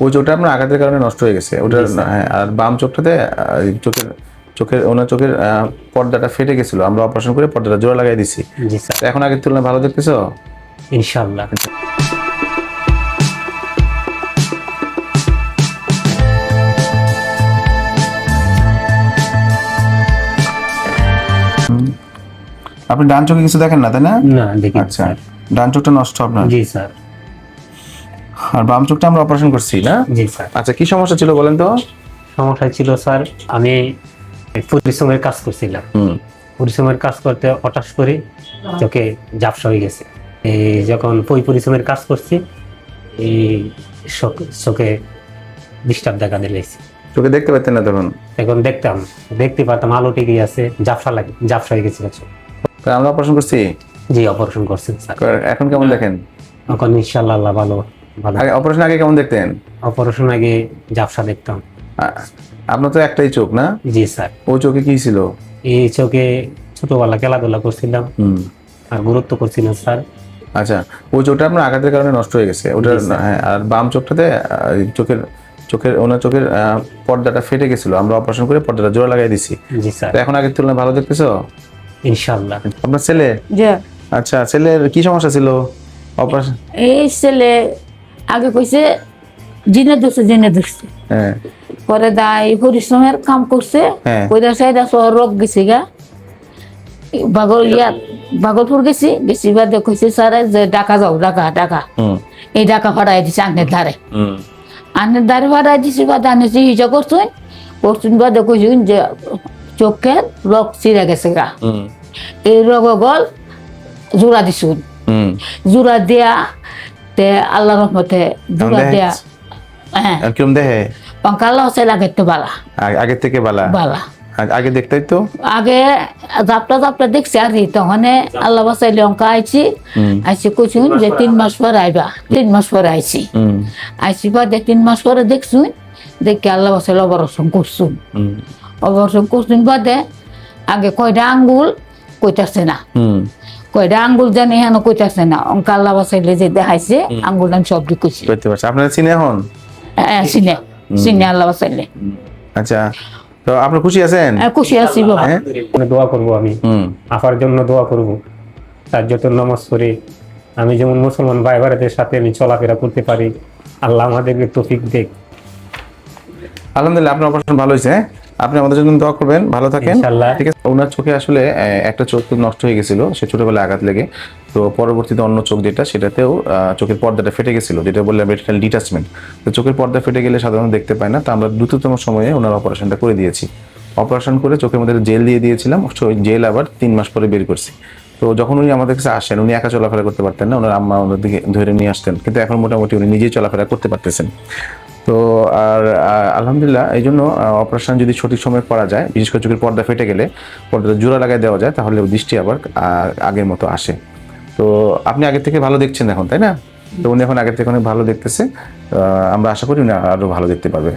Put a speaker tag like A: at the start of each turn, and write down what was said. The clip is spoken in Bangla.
A: ওই চোখটা আপনার আঘাতের কারণে নষ্ট হয়ে গেছে ওটা। হ্যাঁ, আর বাম চোখটাতে চোখের চোখের ওনার চোখের পর্দাটা ফেটে গেছিল, আমরা অপারেশন করে পর্দাটা জোড়া লাগাই দিছি।
B: জি স্যার,
A: এখন আগের তুলনায় ভালো দেখতেছো?
B: ইনশাআল্লাহ।
A: আপনি ডান চোখে কিছু দেখেন না, তাই না?
B: না দেখি
A: আচ্ছা,
B: স্যার।
A: ডান চোখটা নষ্ট আপনার।
B: জি স্যার।
A: আর বাম চোখটা আমরা অপারেশন করছি না?
B: জি স্যার।
A: আচ্ছা, কি সমস্যা ছিল বলেন তো?
B: সমস্যা ছিল স্যার, আমি পরিশ্রমের কাজ করছিলাম। পরিশ্রমের কাজ করতে হঠাৎ করে চোখে ঝাপসা হয়ে গেছে। এই যখন পরিশ্রমের কাজ করছি, এই চোখে ডিস্টার্ব দেখা দিয়েছে।
A: চোখে দেখতে পাচ্ছেন না তখন?
B: এখন দেখতে পারতাম, আলো টিকে আছে, ঝাপসা হয়ে গেছিল চোখ।
A: আমরা অপারেশন করছি।
B: জি, অপারেশন করছেন স্যার।
A: এখন কেমন দেখেন?
B: এখন ইনশাআল্লাহ আল্লাহ ভালো।
A: আগে অপারেশন আগে কেমন দেখতেন?
B: অপারেশন আগে ঝাপসা দেখতাম।
A: আপনার তো একটাই চোখ না?
B: জি স্যার।
A: ও চোখে কি ছিল?
B: এই চোখে ছোটবেলা খেলাধুলা করছিলাম, আর গুরুত্ব করছিলাম স্যার।
A: আচ্ছা, ওই চোখটা আপনার আঘাতের কারণে নষ্ট হয়ে গেছে ওটা। হ্যাঁ, আর বাম চোখটাতে ওনার চোখের পর্দাটা ফেটে গেছিল, আমরা অপারেশন করে পর্দাটা জোড়া লাগাই দিছি।
B: জি স্যার,
A: এখন আগের তুলনায় ভালো দেখতেছো?
B: ইনশাআল্লাহ।
A: আপনার ছেলে? আচ্ছা, ছেলের কি সমস্যা ছিল? অপারেশন
C: এই ছেলে আগে কইছে জিনে ধরছে
A: হ্যাঁ
C: পরে দাই পরিশ্রমের কাম করছে,
A: হ্যাঁ।
C: কইরা সাইডা শহর রোগ গেছি গা, ভাগলপুর গেছি বাদে কইছে স্যার যে ঢাকা যাও, ঢাকা এই ঢাকা ভাড়াই দিছে আনের ধারে ভাড়াই দিছি বাদে আনে চিকিৎসা করছুন বাদে কইছুন যে চোখের রোগ চিরা গেছে গা, এই রোগ গল জোড়া দিছুন, জোড়া দিয়া তে আল্লাহ রহমতে জোড়া দিয়া। হ্যাঁ,
A: কিরম দেখে?
C: আল্লাহ চাই লাগে তো বালা,
A: আগের থেকে বালা। আগে দেখতেই তো
C: আগে জাপটা দেখছি আর তখন আল্লাহ বাসাইলে অঙ্কা আইছি কইছুন যে 3 মাস পরে আইবা, 3 মাস পরে আইছি বাদে 3 মাস পরে দেখছুন, দেখে আল্লাহ বাসাইলে অপারেশন করছুন বাদে আগে কয়টা আঙ্গুল কইতাছে না, কয়টা আঙ্গুল জানি হেন কইতাছে না, অঙ্কা আল্লাহ বাসাইলে যে দেখাইছে আঙ্গুল আমি সব ঢুকেছি।
A: আপনারা চিনে এখন?
C: হ্যাঁ, চিনে আল্লাহ বাসাইলে।
A: আচ্ছা, তো আপনি খুশি আছেন?
C: খুশি আছি বাবা।
B: দোয়া করবো আমি, আপার জন্য দোয়া করব, তার যত নামাজ পড়ে আমি যেমন মুসলমান ভাই ভাইদের সাথে আমি চলাফেরা করতে পারি, আল্লাহ আমাদেরকে তৌফিক দেখ।
A: আলহামদুলিল্লাহ, আপনার অপারেশন ভালো হয়েছে। আপনি আমাদের জন্য দোয়া করবেন, ভালো থাকেন
B: ইনশাআল্লাহ।
A: ঠিক আছে। ওনার চোখে আসলে একটা চোখ তো নষ্ট হয়ে গেছিল, সে ছোটবেলায় আঘাত লেগে, তো পরবর্তীতে অন্য চোখ যেটা সেটাতেও চোখের পর্দাটা ফেটে গেছিল, যেটা বললাম রেটিনাল ডিটাচমেন্ট। তো চোখের পর্দা ফেটে গেলে সাধারণত দেখতে পায় না, তো আমরা দ্রুততম সময়ে ওনার অপারেশনটা করে দিয়েছি। অপারেশন করে চোখের মধ্যে জেল দিয়ে দিয়েছিলাম, ওই জেল আবার 3 মাস পরে বের করছি। তো যখন উনি আমাদের কাছে আসেন, উনি একা চলাফেরা করতে পারতেন না, ওনার আম্মা ওনার দিকে ধরে নিয়ে আসতেন, কিন্তু এখন মোটামুটি উনি নিজেই চলাফেরা করতে পারতেছেন। তো আর আলহামদুলিল্লাহ, এই জন্য অপারেশন যদি সঠিক সময় করা যায়, বিশেষ করে চোখের পর্দা ফেটে গেলে পর্দাটা জোড়া লাগাই দেওয়া যায়, তাহলে দৃষ্টি আবার আগের মতো আসে। তো আপনি আগের থেকে ভালো দেখছেন এখন, তাই না? তো উনি এখন আগের থেকে অনেক ভালো দেখতেছে, আমরা আশা করি উনি আরো ভালো দেখতে পারবে।